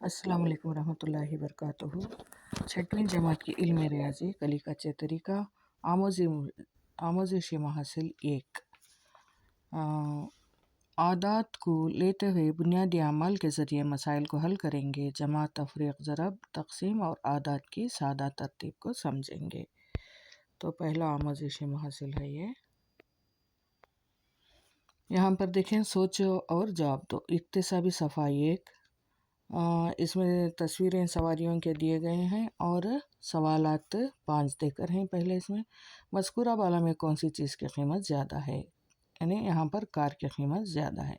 अस्सलाम वालेकुम रहमतुल्लाहि वबरकातुहू। छठवीं जमात की इल्म रियाजी कली का तरीका आमोज़ेश महासिल एक। आदात को लेते हुए बुनियादी अमल के ज़रिए मसाइल को हल करेंगे। जमा, तफरीक, ज़रब, तक़सीम और आदात की सादा तरतीब को समझेंगे। तो पहला आमोज़ेश महासिल है ये। यहाँ पर देखें सोचो और जवाब दो। इक्तिसाबी सफ़ा एक। इसमें तस्वीरें सवारियों के दिए गए हैं और सवालात 5 देकर हैं। पहले इसमें मज़कूरा वाला में कौन सी चीज़ की कीमत ज़्यादा है, यानी यहाँ पर कार की कीमत ज़्यादा है।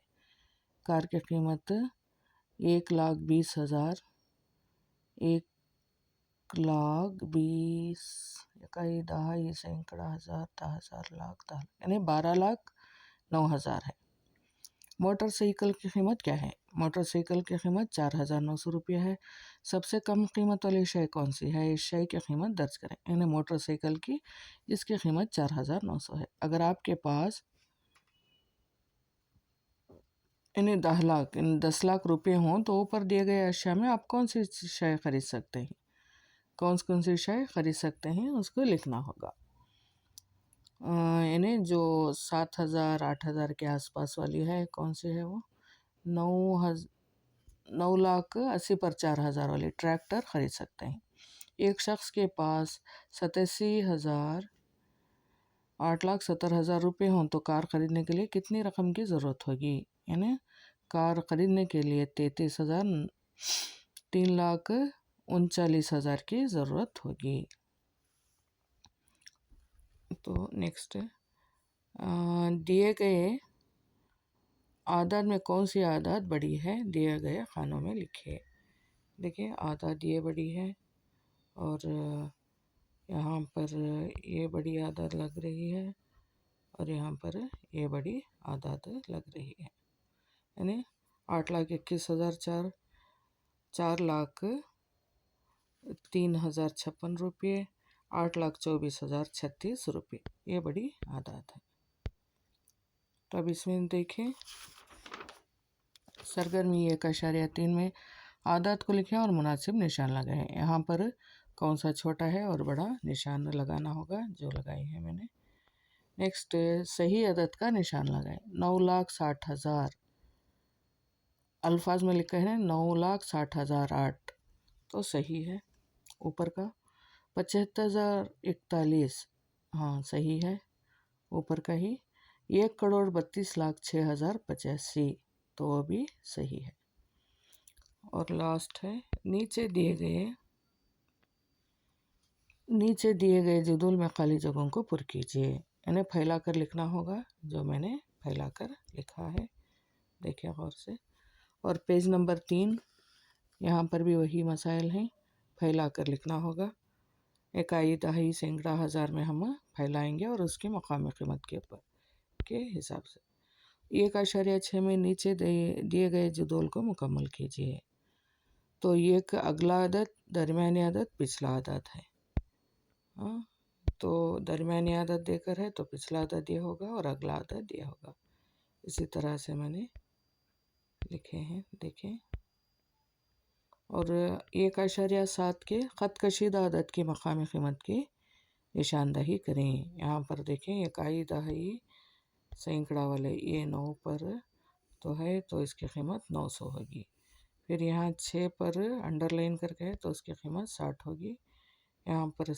कार की कीमत 1,20,000, 1,20,000, इकाई, दहाई, सैकड़ा, हज़ार, 10,000, लाख, यानी 12,09,000 है। मोटरसाइकिल की कीमत क्या है? मोटरसाइकिल की कीमत 4,900 रुपये है। सबसे कम कीमत वाली शय कौन सी है? इस शय की कीमत दर्ज करें। यानी मोटरसाइकिल की इसकी कीमत 4,900 है। अगर आपके पास यानी 10 लाख रुपये हों तो ऊपर दिए गए अशिया में आप कौन सी शय खरीद सकते हैं? कौन सी शय खरीद सकते हैं उसको लिखना होगा। यानी जो 7,000 8,000 के आसपास वाली है, कौन सी है वो? 9,80,000 पर 4,000 वाली ट्रैक्टर खरीद सकते हैं। एक शख्स के पास 87,000 8,70,000 रुपये हों तो कार खरीदने के लिए कितनी रकम की ज़रूरत होगी? यानी कार खरीदने के लिए 33,000 3,39,000 की ज़रूरत होगी। तो नेक्स्ट दिए गए आदात में कौन सी आदात बड़ी है? दिए गए खानों में लिखे। देखिए आदात ये बड़ी है और यहाँ पर ये बड़ी आदात लग रही है और यहाँ पर ये बड़ी आदात लग रही है। यानी 8,21,000 4,03,056 रुपये, 8,24,036 रुपये, ये बड़ी आदात है। तो अब इसमें देखें सरगर्मी 1.3 में आदात को लिखें और मुनासिब निशान लगाएं। यहाँ पर कौन सा छोटा है और बड़ा निशान लगाना होगा, जो लगाई है मैंने। नेक्स्ट सही अदद का निशान लगाएं। 9,60,000 अल्फाज में लिखा है 9,60,008, तो सही है। ऊपर का 75,041, हाँ सही है, ऊपर का ही। 1,32,06,085, तो वो भी सही है। और लास्ट है नीचे दिए गए जदूल में खाली जगहों को पुर कीजिए। यानी फैला कर लिखना होगा, जो मैंने फैला कर लिखा है, देखिए गौर से। और पेज नंबर 3 यहाँ पर भी वही मसाइल हैं, फैला कर लिखना होगा। इकाई, दहाई, सैकड़ा, हज़ार में हम फैलाएंगे और उसकी मकामी कीमत के ऊपर के हिसाब से। 1.6 में नीचे दिए गए जदोल को मुकम्मल कीजिए। तो ये अगला आदत, दरमियानी आदत, पिछला आदत है। हाँ, तो दरमियानी आदत देकर है तो पिछला आदत ये होगा और अगला आदत ये होगा। इसी तरह से मैंने लिखे हैं, देखें। और 1.7 के ख़त कशीदा आदत की मकामी कीमत की निशानदही करें। यहाँ पर देखें इकाई, दहाई, सैकड़ा वाले ये 9 पर तो है, तो इसकी कीमत 900 होगी। फिर यहाँ 6 पर अंडरलाइन करके है तो उसकी कीमत 60 होगी। यहाँ पर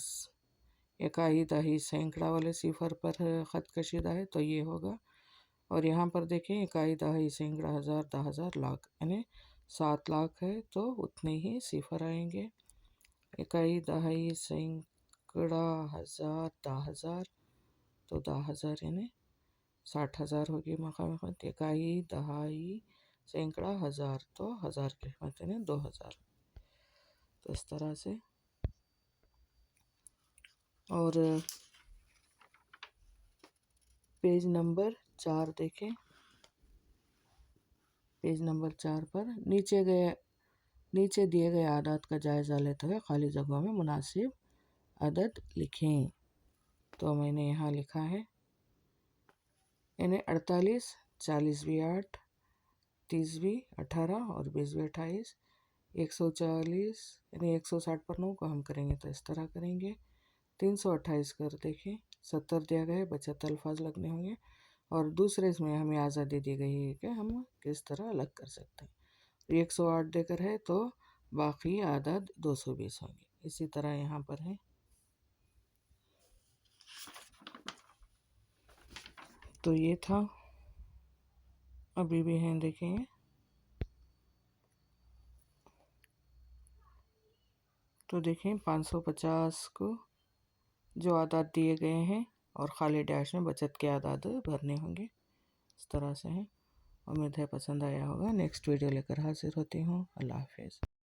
इकाई, दहाई, सैकड़ा वाले सिफर पर ख़त कशीदा है तो ये होगा। और यहाँ पर देखें इकाई, दहाई, सैकड़ा, हज़ार, 10,000, लाख, यानी 7 लाख है तो उतने ही सिफर आएंगे। इकाई, दहाई, सैकड़ा, हज़ार, 10,000, तो 10,000 यानी 60,000 होगी मकामी कीमत। इकाई, दहाई, सैकड़ा, हज़ार, तो 1,000 की कीमत यानी 2,000। तो इस तरह से। और पेज नंबर 4 देखें। पेज नंबर 4 पर नीचे दिए गए आदात का जायज़ा लेते हुए खाली जगहों में मुनासिब अदद लिखें। तो मैंने यहाँ लिखा है यानी 48, 40 भी 8, 30 भी 18 और 20 भी 28, 140 यानी 160 पर 9 को हम करेंगे तो इस तरह करेंगे। 328 कर देखें, 70 दिया गया है, बचत अल्फाज लगने होंगे। और दूसरे इसमें हमें आज़ादी दी गई है कि हम किस तरह अलग कर सकते हैं। 108 देकर है तो बाकी आदद 220 होंगे। इसी तरह यहाँ पर है। तो ये था, अभी भी हैं देखेंगे। तो देखें 550 को जो आदाद दिए गए हैं और खाली डैश में बचत के आदाद भरने होंगे। इस तरह से हैं। उम्मीद है पसंद आया होगा। नेक्स्ट वीडियो लेकर हाजिर होती हूँ। अल्लाह हाफिज़।